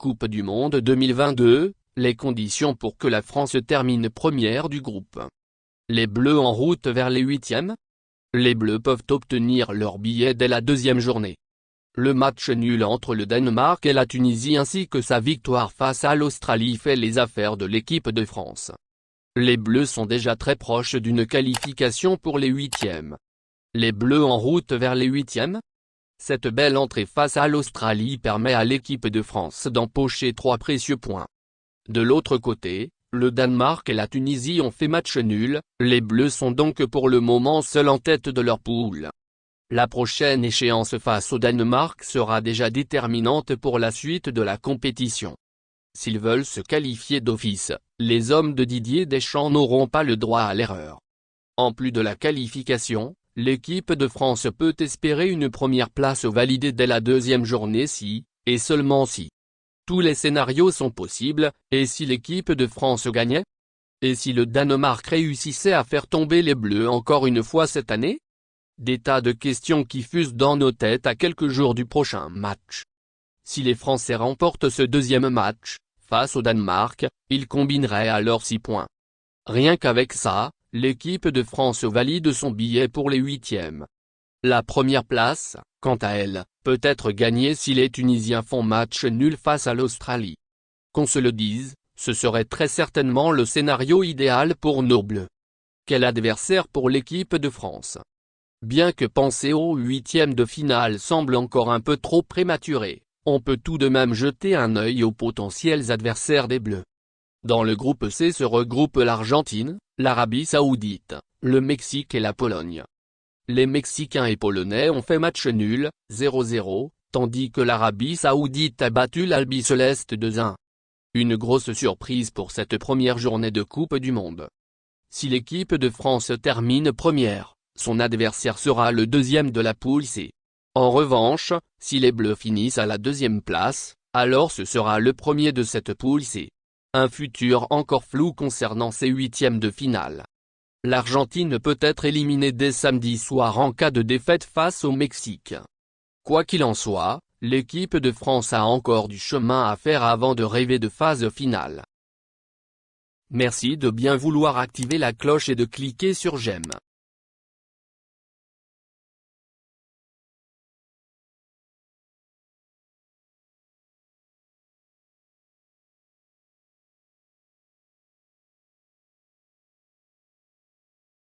Coupe du Monde 2022, les conditions pour que la France termine première du groupe. Les Bleus en route vers les huitièmes? Les Bleus peuvent obtenir leur billet dès la deuxième journée. Le match nul entre le Danemark et la Tunisie ainsi que sa victoire face à l'Australie fait les affaires de l'équipe de France. Les Bleus sont déjà très proches d'une qualification pour les huitièmes. Les Bleus en route vers les huitièmes? Cette belle entrée face à l'Australie permet à l'équipe de France d'empocher 3 précieux points. De l'autre côté, le Danemark et la Tunisie ont fait match nul, les Bleus sont donc pour le moment seuls en tête de leur poule. La prochaine échéance face au Danemark sera déjà déterminante pour la suite de la compétition. S'ils veulent se qualifier d'office, les hommes de Didier Deschamps n'auront pas le droit à l'erreur. En plus de la qualification, l'équipe de France peut espérer une première place validée dès la deuxième journée si, et seulement si. Tous les scénarios sont possibles, et si l'équipe de France gagnait? Et si le Danemark réussissait à faire tomber les Bleus encore une fois cette année? Des tas de questions qui fusent dans nos têtes à quelques jours du prochain match. Si les Français remportent ce deuxième match, face au Danemark, ils combineraient alors 6 points. Rien qu'avec ça, l'équipe de France valide son billet pour les huitièmes. La première place, quant à elle, peut être gagnée si les Tunisiens font match nul face à l'Australie. Qu'on se le dise, ce serait très certainement le scénario idéal pour nos Bleus. Quel adversaire pour l'équipe de France? Bien que penser aux huitièmes de finale semble encore un peu trop prématuré, on peut tout de même jeter un œil aux potentiels adversaires des Bleus. Dans le groupe C se regroupent l'Argentine, l'Arabie Saoudite, le Mexique et la Pologne. Les Mexicains et Polonais ont fait match nul, 0-0, tandis que l'Arabie Saoudite a battu l'Albi Céleste 2-1. Une grosse surprise pour cette première journée de Coupe du Monde. Si l'équipe de France termine première, son adversaire sera le deuxième de la poule C. En revanche, si les Bleus finissent à la deuxième place, alors ce sera le premier de cette poule C. Un futur encore flou concernant ces huitièmes de finale. L'Argentine peut être éliminée dès samedi soir en cas de défaite face au Mexique. Quoi qu'il en soit, l'équipe de France a encore du chemin à faire avant de rêver de phase finale. Merci de bien vouloir activer la cloche et de cliquer sur j'aime.